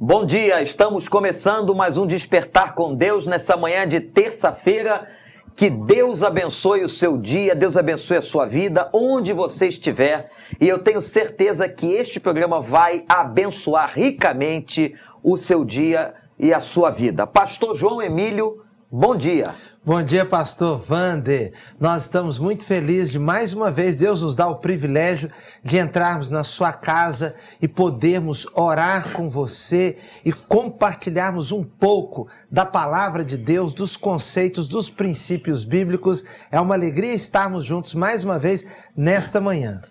Bom dia, estamos começando mais um Despertar com Deus nessa manhã de terça-feira. Que Deus abençoe o seu dia, Deus abençoe a sua vida, onde você estiver. E eu tenho certeza que este programa vai abençoar ricamente o seu dia e a sua vida. Pastor João Emílio, bom dia. Bom dia, pastor Wander. Nós estamos muito felizes de mais uma vez Deus nos dá o privilégio de entrarmos na sua casa e podermos orar com você e compartilharmos um pouco da palavra de Deus, dos conceitos, dos princípios bíblicos. É uma alegria estarmos juntos mais uma vez nesta manhã.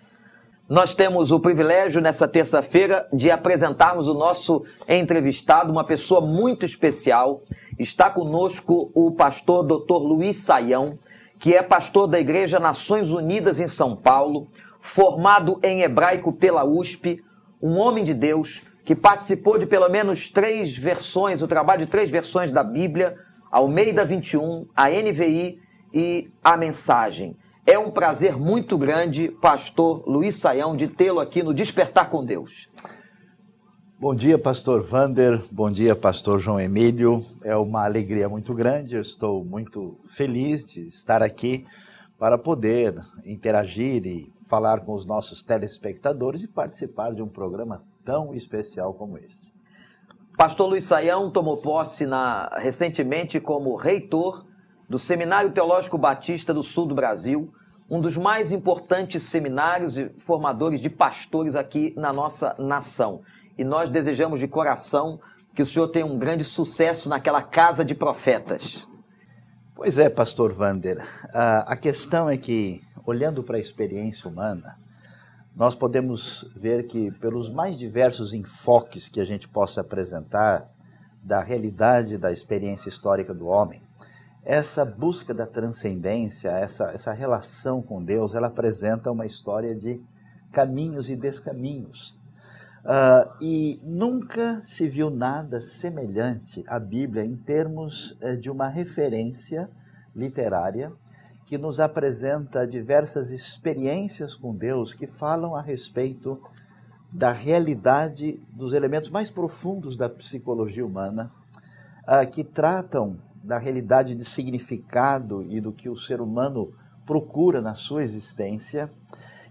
Nós temos o privilégio nessa terça-feira de apresentarmos o nosso entrevistado, uma pessoa muito especial. Está conosco o pastor Dr. Luiz Saião, que é pastor da Igreja Nações Unidas em São Paulo, formado em hebraico pela USP, um homem de Deus que participou de pelo menos 3 versões, o trabalho de 3 versões da Bíblia, Almeida 21, a NVI e a Mensagem. É um prazer muito grande, pastor Luiz Saião, de tê-lo aqui no Despertar com Deus. Bom dia, pastor Wander. Bom dia, pastor João Emílio. É uma alegria muito grande. Eu estou muito feliz de estar aqui para poder interagir e falar com os nossos telespectadores e participar de um programa tão especial como esse. Pastor Luiz Saião tomou posse recentemente como reitor do Seminário Teológico Batista do Sul do Brasil, um dos mais importantes seminários e formadores de pastores aqui na nossa nação. E nós desejamos de coração que o senhor tenha um grande sucesso naquela casa de profetas. Pois é, pastor Wander. A questão é que, olhando para a experiência humana, nós podemos ver que, pelos mais diversos enfoques que a gente possa apresentar da realidade da experiência histórica do homem, essa busca da transcendência, essa relação com Deus, ela apresenta uma história de caminhos e descaminhos. E nunca se viu nada semelhante à Bíblia em termos de uma referência literária que nos apresenta diversas experiências com Deus que falam a respeito da realidade dos elementos mais profundos da psicologia humana, que tratam da realidade de significado e do que o ser humano procura na sua existência.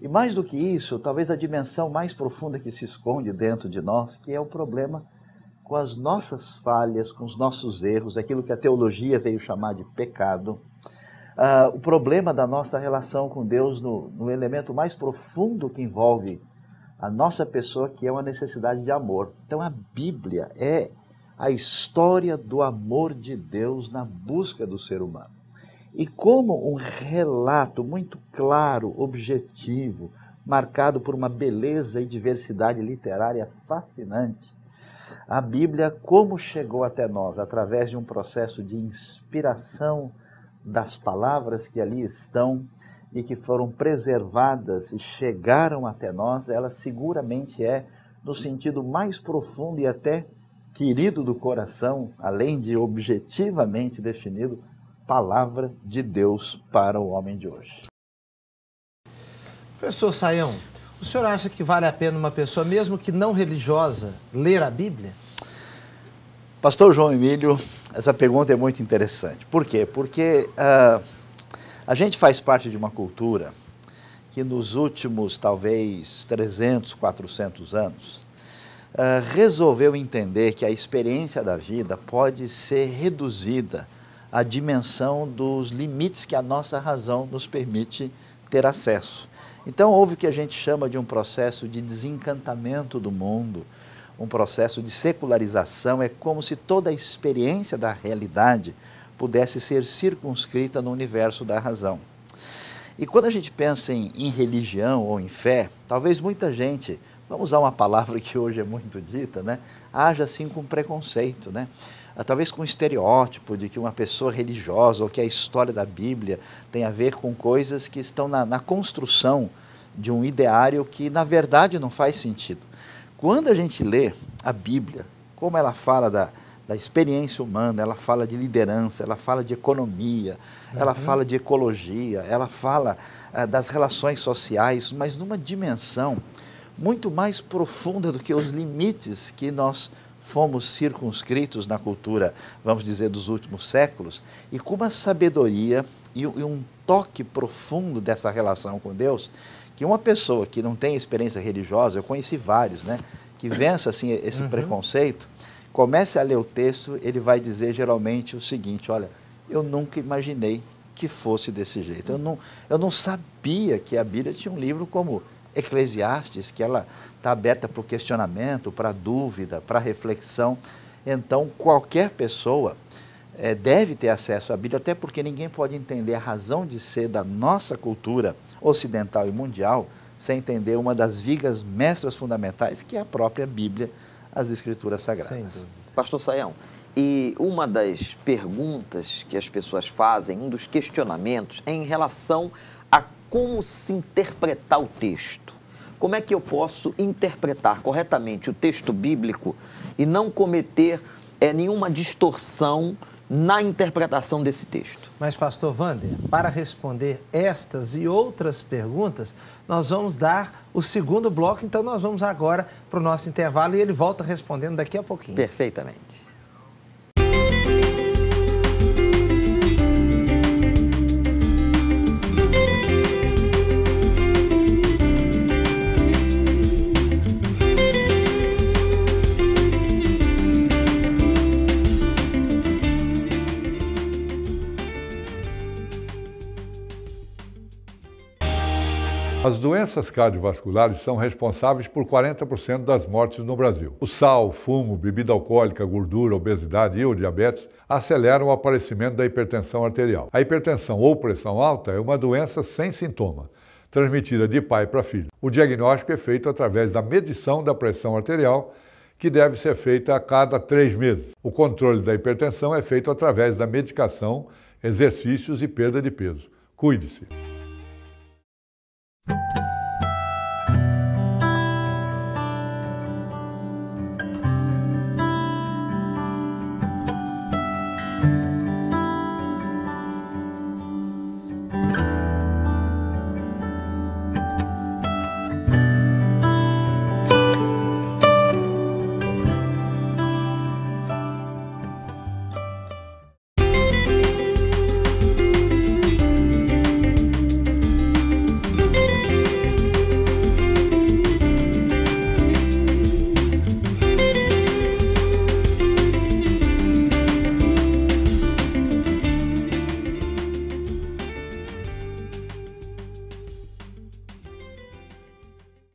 E mais do que isso, talvez a dimensão mais profunda que se esconde dentro de nós, que é o problema com as nossas falhas, com os nossos erros, aquilo que a teologia veio chamar de pecado, o problema da nossa relação com Deus no elemento mais profundo que envolve a nossa pessoa, que é uma necessidade de amor. Então a Bíblia é a história do amor de Deus na busca do ser humano. E como um relato muito claro, objetivo, marcado por uma beleza e diversidade literária fascinante, a Bíblia, como chegou até nós, através de um processo de inspiração das palavras que ali estão e que foram preservadas e chegaram até nós, ela seguramente é, no sentido mais profundo e até querido do coração, além de objetivamente definido, palavra de Deus para o homem de hoje. Professor Saião, o senhor acha que vale a pena uma pessoa, mesmo que não religiosa, ler a Bíblia? Pastor João Emílio, essa pergunta é muito interessante. Por quê? Porque a gente faz parte de uma cultura que nos últimos, talvez, 300, 400 anos, resolveu entender que a experiência da vida pode ser reduzida à dimensão dos limites que a nossa razão nos permite ter acesso. Então houve o que a gente chama de um processo de desencantamento do mundo, um processo de secularização. É como se toda a experiência da realidade pudesse ser circunscrita no universo da razão. E quando a gente pensa em religião ou em fé, talvez muita gente, vamos usar uma palavra que hoje é muito dita, né? Haja assim com preconceito, né? Talvez com estereótipo de que uma pessoa religiosa ou que a história da Bíblia tem a ver com coisas que estão na construção de um ideário que na verdade não faz sentido. Quando a gente lê a Bíblia, como ela fala da experiência humana, ela fala de liderança, ela fala de economia, ela fala de ecologia, ela fala das relações sociais, mas numa dimensão muito mais profunda do que os limites que nós fomos circunscritos na cultura, vamos dizer, dos últimos séculos, e com uma sabedoria e um toque profundo dessa relação com Deus, que uma pessoa que não tem experiência religiosa, eu conheci vários, né, que vença assim, esse preconceito, comece a ler o texto, ele vai dizer geralmente o seguinte: olha, eu nunca imaginei que fosse desse jeito, eu não sabia que a Bíblia tinha um livro como Eclesiastes, que ela está aberta para o questionamento, para a dúvida, para a reflexão. Então, qualquer pessoa deve ter acesso à Bíblia, até porque ninguém pode entender a razão de ser da nossa cultura ocidental e mundial sem entender uma das vigas mestras fundamentais, que é a própria Bíblia, as Escrituras Sagradas. Pastor Sayão, e uma das perguntas que as pessoas fazem, um dos questionamentos, é em relação a como se interpretar o texto. Como é que eu posso interpretar corretamente o texto bíblico e não cometer nenhuma distorção na interpretação desse texto? Mas, pastor Wander, para responder estas e outras perguntas, nós vamos dar o segundo bloco, então nós vamos agora para o nosso intervalo e ele volta respondendo daqui a pouquinho. Perfeitamente. As doenças cardiovasculares são responsáveis por 40% das mortes no Brasil. O sal, fumo, bebida alcoólica, gordura, obesidade e o diabetes aceleram o aparecimento da hipertensão arterial. A hipertensão ou pressão alta é uma doença sem sintoma, transmitida de pai para filho. O diagnóstico é feito através da medição da pressão arterial, que deve ser feita a cada 3 meses. O controle da hipertensão é feito através da medicação, exercícios e perda de peso. Cuide-se.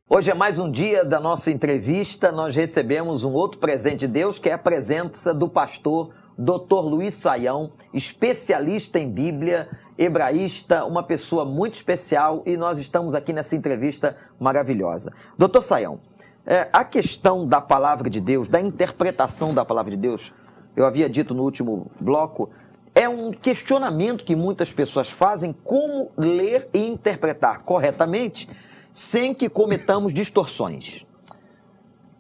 Hoje é mais um dia da nossa entrevista, nós recebemos um outro presente de Deus, que é a presença do pastor Dr. Luiz Sayão, especialista em Bíblia, hebraísta, uma pessoa muito especial, e nós estamos aqui nessa entrevista maravilhosa. Dr. Sayão, a questão da palavra de Deus, da interpretação da palavra de Deus, eu havia dito no último bloco, é um questionamento que muitas pessoas fazem, como ler e interpretar corretamente, sem que cometamos distorções.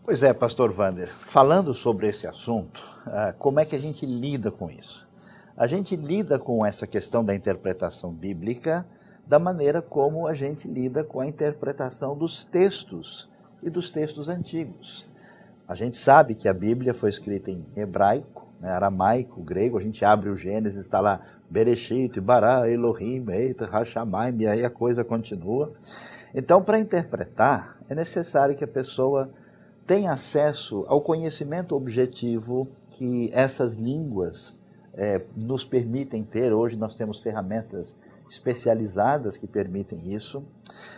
Pois é, pastor Wander, falando sobre esse assunto, como é que a gente lida com isso? A gente lida com essa questão da interpretação bíblica da maneira como a gente lida com a interpretação dos textos e dos textos antigos. A gente sabe que a Bíblia foi escrita em hebraico, né, aramaico, grego. A gente abre o Gênesis, está lá Bereshit, Bará, Elohim, Eita, Hashamayim, e aí a coisa continua. Então, para interpretar, é necessário que a pessoa tenha acesso ao conhecimento objetivo que essas línguas nos permitem ter. Hoje nós temos ferramentas especializadas que permitem isso.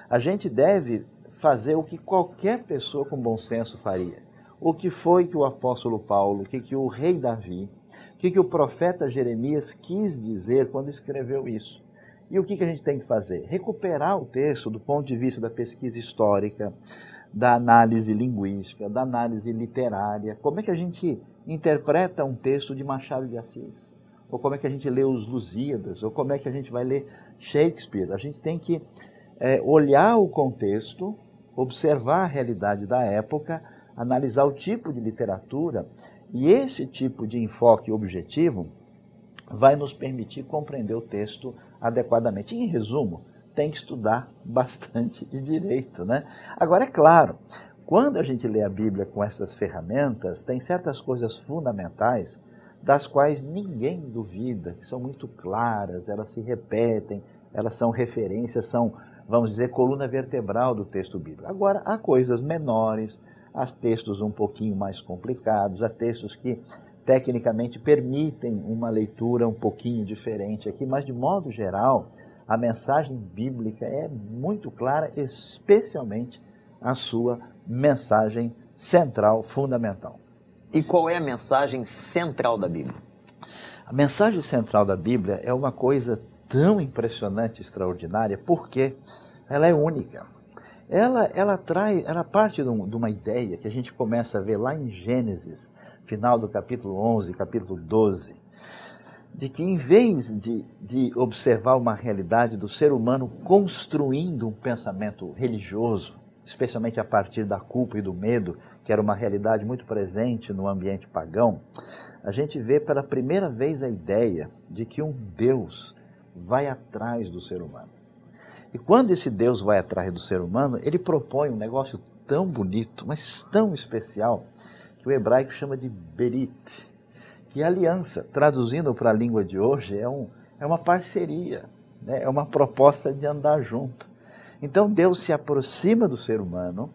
A gente deve fazer o que qualquer pessoa com bom senso faria. O que foi que o apóstolo Paulo, o que o rei Davi, o que o profeta Jeremias quis dizer quando escreveu isso? E o que a gente tem que fazer? Recuperar o texto do ponto de vista da pesquisa histórica, da análise linguística, da análise literária. Como é que a gente interpreta um texto de Machado de Assis? Ou como é que a gente lê os Lusíadas? Ou como é que a gente vai ler Shakespeare? A gente tem que olhar o contexto, observar a realidade da época, analisar o tipo de literatura, e esse tipo de enfoque objetivo vai nos permitir compreender o texto adequadamente. Em resumo, tem que estudar bastante de direito, né? Agora, é claro, quando a gente lê a Bíblia com essas ferramentas, tem certas coisas fundamentais das quais ninguém duvida, que são muito claras, elas se repetem, elas são referências, são, vamos dizer, coluna vertebral do texto bíblico. Agora, há coisas menores, há textos um pouquinho mais complicados, há textos que tecnicamente permitem uma leitura um pouquinho diferente aqui, mas de modo geral, a mensagem bíblica é muito clara, especialmente a sua mensagem central, fundamental. E qual é a mensagem central da Bíblia? A mensagem central da Bíblia é uma coisa tão impressionante, extraordinária, porque ela é única. Ela parte de uma ideia que a gente começa a ver lá em Gênesis, final do capítulo 11, capítulo 12, de que em vez de observar uma realidade do ser humano construindo um pensamento religioso, especialmente a partir da culpa e do medo, que era uma realidade muito presente no ambiente pagão, a gente vê pela primeira vez a ideia de que um Deus vai atrás do ser humano. E quando esse Deus vai atrás do ser humano, ele propõe um negócio tão bonito, mas tão especial, que o hebraico chama de berit, que é aliança. Traduzindo para a língua de hoje, é uma parceria, né? É uma proposta de andar junto. Então Deus se aproxima do ser humano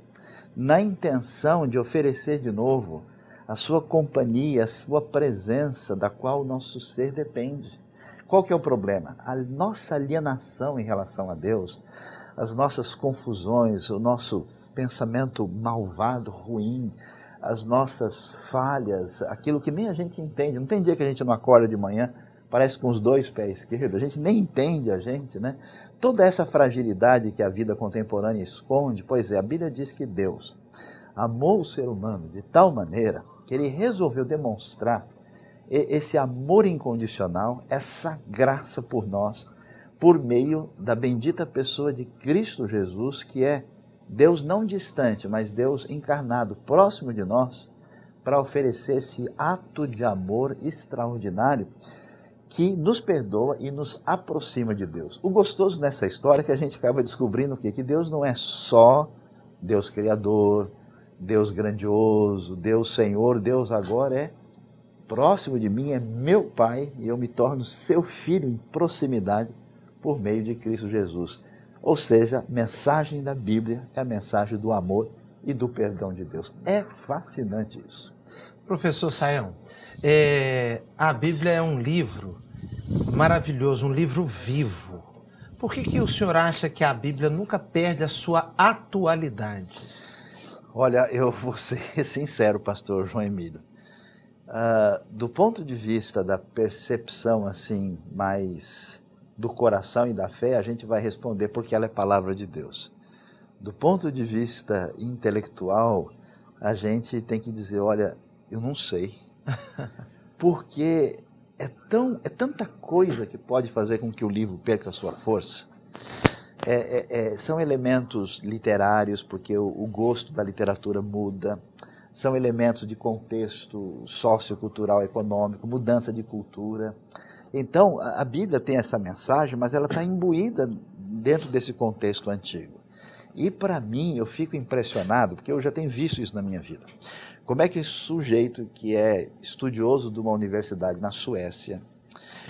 na intenção de oferecer de novo a sua companhia, a sua presença, da qual o nosso ser depende. Qual que é o problema? A nossa alienação em relação a Deus, as nossas confusões, o nosso pensamento malvado, ruim, as nossas falhas, aquilo que nem a gente entende. Não tem dia que a gente não acorda de manhã, parece com os dois pés esquerdos, a gente nem entende a gente, né? Toda essa fragilidade que a vida contemporânea esconde, pois é, a Bíblia diz que Deus amou o ser humano de tal maneira que ele resolveu demonstrar esse amor incondicional, essa graça por nós, por meio da bendita pessoa de Cristo Jesus, que é Deus não distante, mas Deus encarnado, próximo de nós, para oferecer esse ato de amor extraordinário que nos perdoa e nos aproxima de Deus. O gostoso nessa história é que a gente acaba descobrindo o quê? Que Deus não é só Deus Criador, Deus grandioso, Deus Senhor, Deus agora é próximo de mim, é meu Pai, e eu me torno seu filho em proximidade por meio de Cristo Jesus. Ou seja, a mensagem da Bíblia é a mensagem do amor e do perdão de Deus. É fascinante isso. Professor Sayão, a Bíblia é um livro maravilhoso, um livro vivo. Por que o senhor acha que a Bíblia nunca perde a sua atualidade? Olha, eu vou ser sincero, pastor João Emílio. Do ponto de vista da percepção assim, mais do coração e da fé, a gente vai responder porque ela é palavra de Deus. Do ponto de vista intelectual, a gente tem que dizer, olha, eu não sei. Porque é tanta coisa que pode fazer com que o livro perca a sua força. São elementos literários, porque o gosto da literatura muda. São elementos de contexto sociocultural, econômico, mudança de cultura. Então, a Bíblia tem essa mensagem, mas ela está imbuída dentro desse contexto antigo. E, para mim, eu fico impressionado, porque eu já tenho visto isso na minha vida. Como é que esse sujeito que é estudioso de uma universidade na Suécia,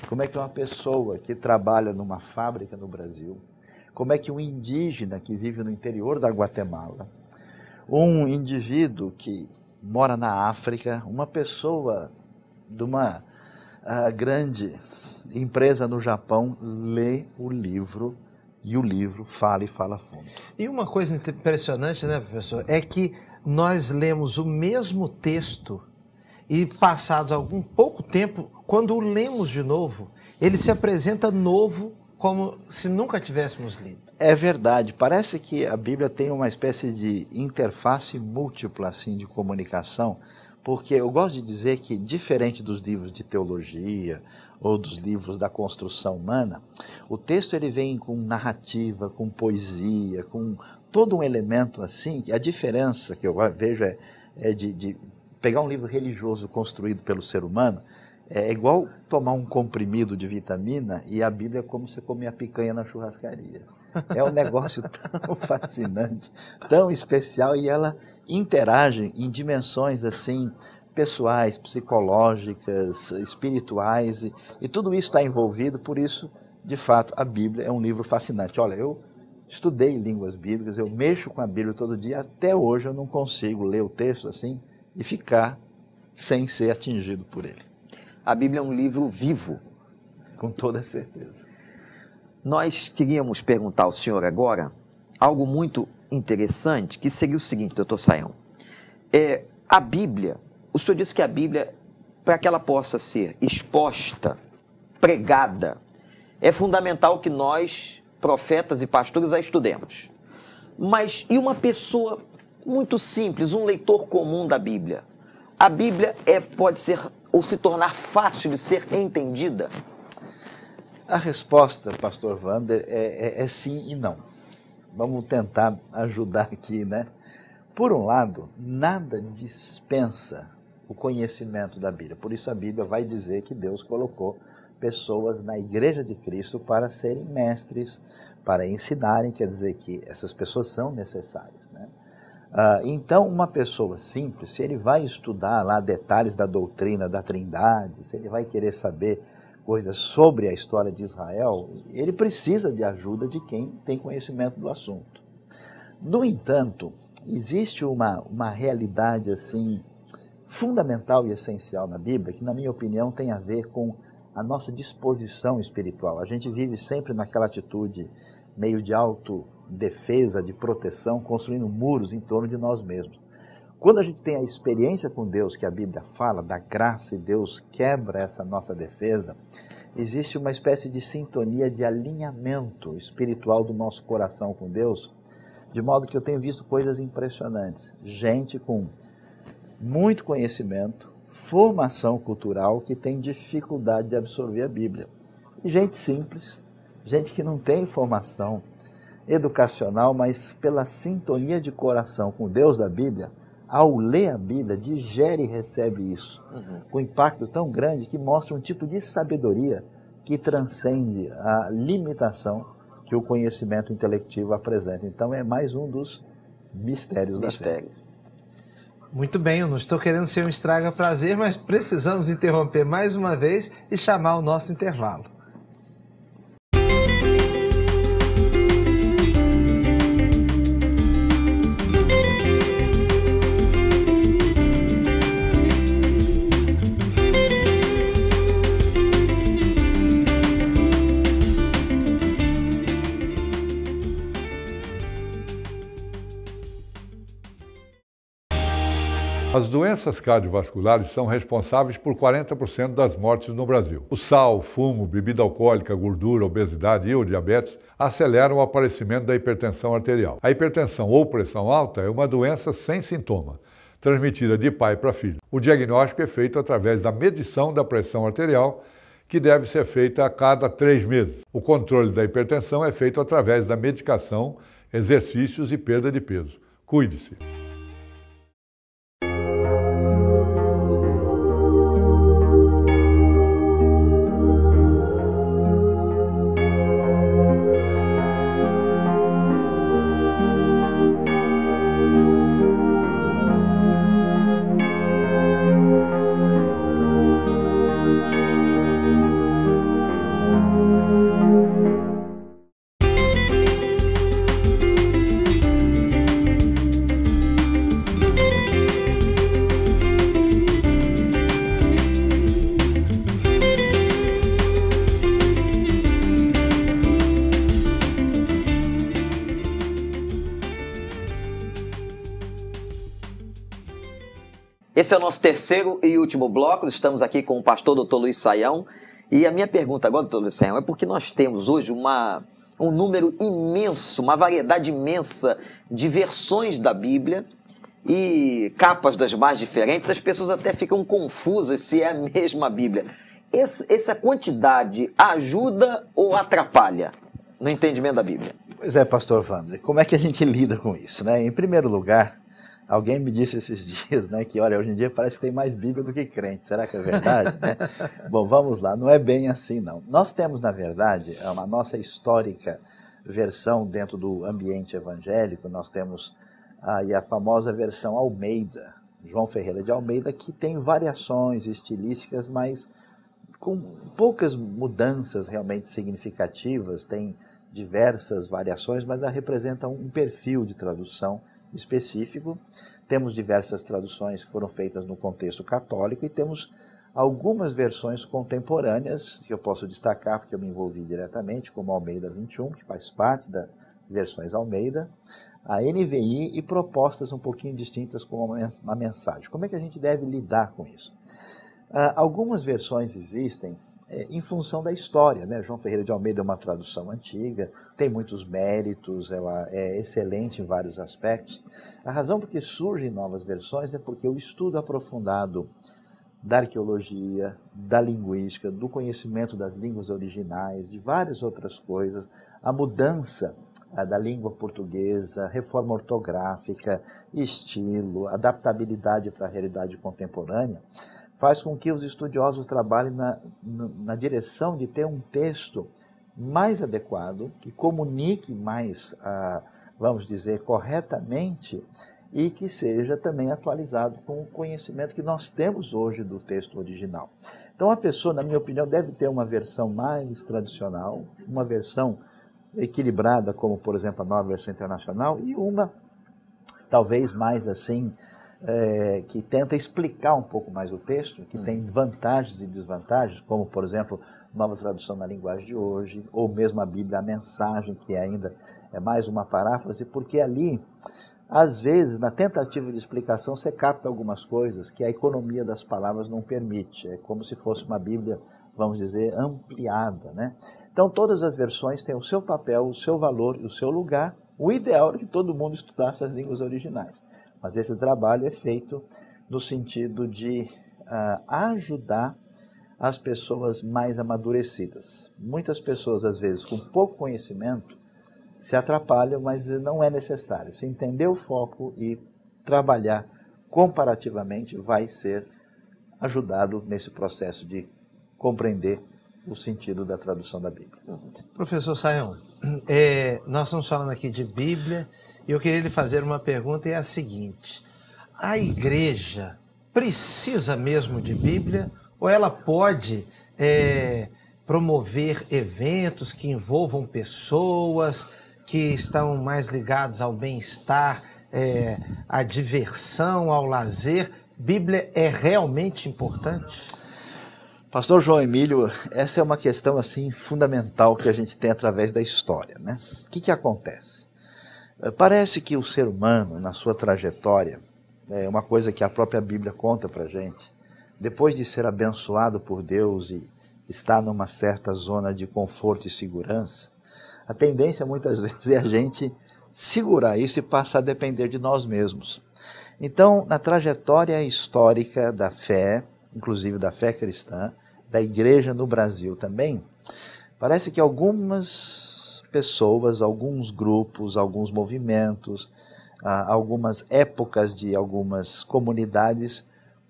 como é que uma pessoa que trabalha numa fábrica no Brasil, como é que um indígena que vive no interior da Guatemala, um indivíduo que mora na África, uma pessoa de uma grande empresa no Japão, lê o livro e o livro fala e fala fundo. E uma coisa impressionante, né, professor, é que nós lemos o mesmo texto e passado algum pouco tempo, quando o lemos de novo, ele se apresenta novo como se nunca tivéssemos lido. É verdade, parece que a Bíblia tem uma espécie de interface múltipla assim, de comunicação, porque eu gosto de dizer que, diferente dos livros de teologia ou dos livros da construção humana, o texto ele vem com narrativa, com poesia, com todo um elemento assim. A diferença que eu vejo é de pegar um livro religioso construído pelo ser humano, É igual tomar um comprimido de vitamina e a Bíblia é como você comer a picanha na churrascaria. É um negócio tão fascinante, tão especial, e ela interage em dimensões assim pessoais, psicológicas, espirituais, e tudo isso está envolvido. Por isso, de fato, a Bíblia é um livro fascinante. Olha, eu estudei línguas bíblicas, eu mexo com a Bíblia todo dia, até hoje eu não consigo ler o texto assim e ficar sem ser atingido por ele. A Bíblia é um livro vivo. Com toda certeza. Nós queríamos perguntar ao senhor agora algo muito interessante, que seria o seguinte, doutor Sayão. A Bíblia, o senhor disse que a Bíblia, para que ela possa ser exposta, pregada, é fundamental que nós, profetas e pastores, a estudemos. Mas e uma pessoa muito simples, um leitor comum da Bíblia? A Bíblia pode ser ou se tornar fácil de ser entendida? A resposta, pastor Wander, é sim e não. Vamos tentar ajudar aqui, né? Por um lado, nada dispensa o conhecimento da Bíblia. Por isso a Bíblia vai dizer que Deus colocou pessoas na Igreja de Cristo para serem mestres, para ensinarem, quer dizer que essas pessoas são necessárias, né? Então, uma pessoa simples, se ele vai estudar lá detalhes da doutrina da Trindade, se ele vai querer saber coisas sobre a história de Israel, ele precisa de ajuda de quem tem conhecimento do assunto. No entanto, existe uma realidade assim fundamental e essencial na Bíblia, que na minha opinião tem a ver com a nossa disposição espiritual. A gente vive sempre naquela atitude meio de autodefesa, de proteção, construindo muros em torno de nós mesmos. Quando a gente tem a experiência com Deus, que a Bíblia fala, da graça, e Deus quebra essa nossa defesa, existe uma espécie de sintonia, de alinhamento espiritual do nosso coração com Deus, de modo que eu tenho visto coisas impressionantes. Gente com muito conhecimento, formação cultural, que tem dificuldade de absorver a Bíblia. E gente simples, gente que não tem formação educacional, mas pela sintonia de coração com o Deus da Bíblia, ao ler a Bíblia, digere e recebe isso, com impacto tão grande que mostra um tipo de sabedoria que transcende a limitação que o conhecimento intelectivo apresenta. Então é mais um dos mistérios da fé. Muito bem, eu não estou querendo ser um estraga-prazer, mas precisamos interromper mais uma vez e chamar o nosso intervalo. As doenças cardiovasculares são responsáveis por 40% das mortes no Brasil. O sal, fumo, bebida alcoólica, gordura, obesidade e o diabetes aceleram o aparecimento da hipertensão arterial. A hipertensão ou pressão alta é uma doença sem sintoma, transmitida de pai para filho. O diagnóstico é feito através da medição da pressão arterial, que deve ser feita a cada 3 meses. O controle da hipertensão é feito através da medicação, exercícios e perda de peso. Cuide-se. Esse é o nosso terceiro e último bloco. Estamos aqui com o pastor Dr. Luiz Sayão. E a minha pergunta agora, Dr. Luiz Sayão, é porque nós temos hoje um número imenso, uma variedade imensa de versões da Bíblia e capas das mais diferentes. As pessoas até ficam confusas se é a mesma Bíblia. Essa quantidade ajuda ou atrapalha no entendimento da Bíblia? Pois é, pastor Wander, como é que a gente lida com isso, né? Em primeiro lugar, Alguém me disse esses dias, né, que olha, hoje em dia parece que tem mais Bíblia do que crente. Será que é verdade, né? Bom, vamos lá, não é bem assim não. Nós temos, na verdade, uma nossa histórica versão dentro do ambiente evangélico. Nós temos aí a famosa versão Almeida, João Ferreira de Almeida, que tem variações estilísticas, mas com poucas mudanças realmente significativas, tem diversas variações, mas ela representa um perfil de tradução específico. Temos diversas traduções que foram feitas no contexto católico e temos algumas versões contemporâneas que eu posso destacar porque eu me envolvi diretamente, como a Almeida 21, que faz parte das versões Almeida, a NVI e propostas um pouquinho distintas com uma mensagem. Como é que a gente deve lidar com isso? Algumas versões existem em função da história, né? João Ferreira de Almeida é uma tradução antiga, tem muitos méritos, ela é excelente em vários aspectos. A razão por que surgem novas versões é porque o estudo aprofundado da arqueologia, da linguística, do conhecimento das línguas originais, de várias outras coisas, a mudança da língua portuguesa, reforma ortográfica, estilo, adaptabilidade para a realidade contemporânea, faz com que os estudiosos trabalhem na direção de ter um texto mais adequado, que comunique mais, vamos dizer, corretamente, e que seja também atualizado com o conhecimento que nós temos hoje do texto original. Então a pessoa, na minha opinião, deve ter uma versão mais tradicional, uma versão equilibrada, como por exemplo a nova versão internacional, e uma talvez mais assim, que tenta explicar um pouco mais o texto, que tem vantagens e desvantagens, como por exemplo, nova tradução na linguagem de hoje, ou mesmo a Bíblia, a mensagem, que ainda é mais uma paráfrase, porque ali, às vezes, na tentativa de explicação, você capta algumas coisas que a economia das palavras não permite. É como se fosse uma Bíblia, vamos dizer, ampliada, né? Então, todas as versões têm o seu papel, o seu valor e o seu lugar. O ideal é que todo mundo estudasse as línguas originais. Mas esse trabalho é feito no sentido de ajudar as pessoas mais amadurecidas. Muitas pessoas, às vezes, com pouco conhecimento, se atrapalham, mas não é necessário. Se entender o foco e trabalhar comparativamente, vai ser ajudado nesse processo de compreender o sentido da tradução da Bíblia. Professor Sayão, nós estamos falando aqui de Bíblia e eu queria lhe fazer uma pergunta, e é a seguinte: a igreja precisa mesmo de Bíblia ou ela pode promover eventos que envolvam pessoas que estão mais ligados ao bem-estar, à diversão, ao lazer? Bíblia é realmente importante? Pastor João Emílio, essa é uma questão assim fundamental que a gente tem através da história, né? O que acontece? Parece que o ser humano, na sua trajetória, é uma coisa que a própria Bíblia conta pra gente, depois de ser abençoado por Deus e estar numa certa zona de conforto e segurança, a tendência muitas vezes é a gente segurar isso e passar a depender de nós mesmos. Então, na trajetória histórica da fé, inclusive da fé cristã, da igreja no Brasil também, parece que algumas pessoas, alguns grupos, alguns movimentos, algumas épocas de algumas comunidades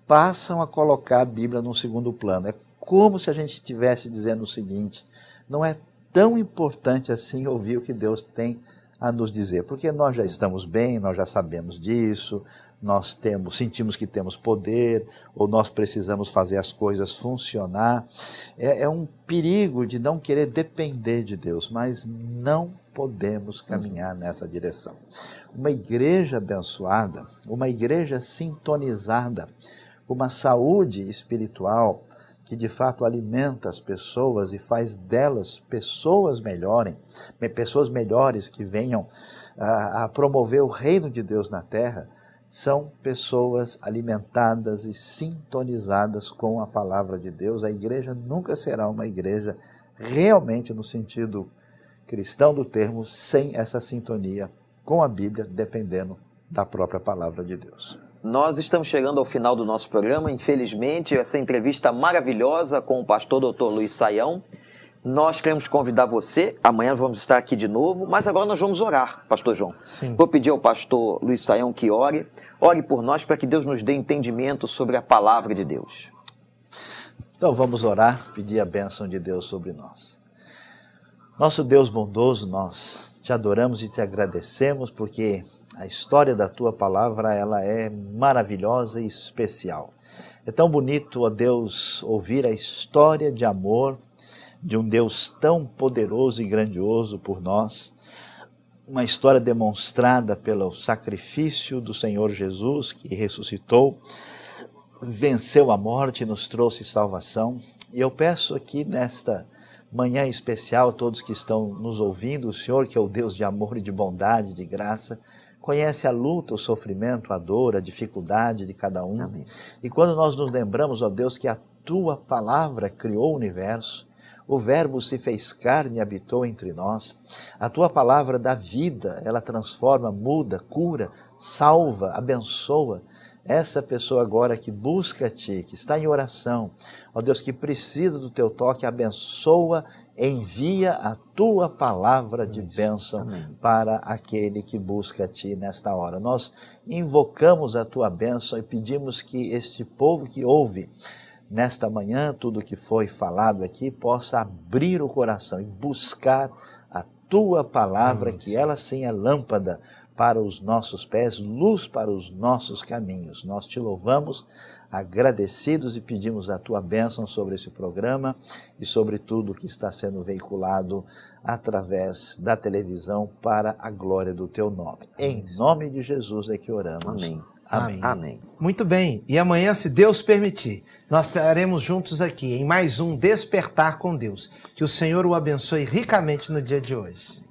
passam a colocar a Bíblia num segundo plano. É como se a gente estivesse dizendo o seguinte: não é tão importante assim ouvir o que Deus tem a nos dizer, porque nós já estamos bem, nós já sabemos disso, nós sentimos que temos poder, ou nós precisamos fazer as coisas funcionar. É um perigo de não querer depender de Deus, mas não podemos caminhar nessa direção. Uma igreja abençoada, uma igreja sintonizada, uma saúde espiritual que de fato alimenta as pessoas e faz delas pessoas melhores que venham a promover o reino de Deus na terra, são pessoas alimentadas e sintonizadas com a palavra de Deus. A igreja nunca será uma igreja realmente no sentido cristão do termo, sem essa sintonia com a Bíblia, dependendo da própria palavra de Deus. Nós estamos chegando ao final do nosso programa, infelizmente, essa entrevista maravilhosa com o pastor Dr. Luiz Sayão. Nós queremos convidar você, amanhã vamos estar aqui de novo, mas agora nós vamos orar, pastor João. Sim. Vou pedir ao pastor Luiz Saião que ore por nós para que Deus nos dê entendimento sobre a palavra de Deus. Então vamos orar, pedir a bênção de Deus sobre nós. Nosso Deus bondoso, nós te adoramos e te agradecemos porque a história da tua palavra, ela é maravilhosa e especial. É tão bonito, ó Deus, ouvir a história de amor de um Deus tão poderoso e grandioso por nós, uma história demonstrada pelo sacrifício do Senhor Jesus, que ressuscitou, venceu a morte e nos trouxe salvação. E eu peço aqui nesta manhã especial, todos que estão nos ouvindo, o Senhor, que é o Deus de amor e de bondade, de graça, conhece a luta, o sofrimento, a dor, a dificuldade de cada um. Amém. E quando nós nos lembramos, ó Deus, que a tua palavra criou o universo, o Verbo se fez carne e habitou entre nós. A tua palavra dá vida, ela transforma, muda, cura, salva, abençoa. Essa pessoa agora que busca a Ti, que está em oração, ó Deus, que precisa do Teu toque, abençoa, envia a Tua palavra de bênção. Amém. Para aquele que busca a Ti nesta hora. Nós invocamos a Tua bênção e pedimos que este povo que ouve nesta manhã, tudo que foi falado aqui, possa abrir o coração e buscar a Tua palavra, que ela sim é lâmpada para os nossos pés, luz para os nossos caminhos. Nós te louvamos, agradecidos, e pedimos a Tua bênção sobre esse programa e sobre tudo que está sendo veiculado através da televisão para a glória do Teu nome. Em nome de Jesus é que oramos. Amém. Amém. Amém. Muito bem, e amanhã, se Deus permitir, nós estaremos juntos aqui em mais um Despertar com Deus. Que o Senhor o abençoe ricamente no dia de hoje.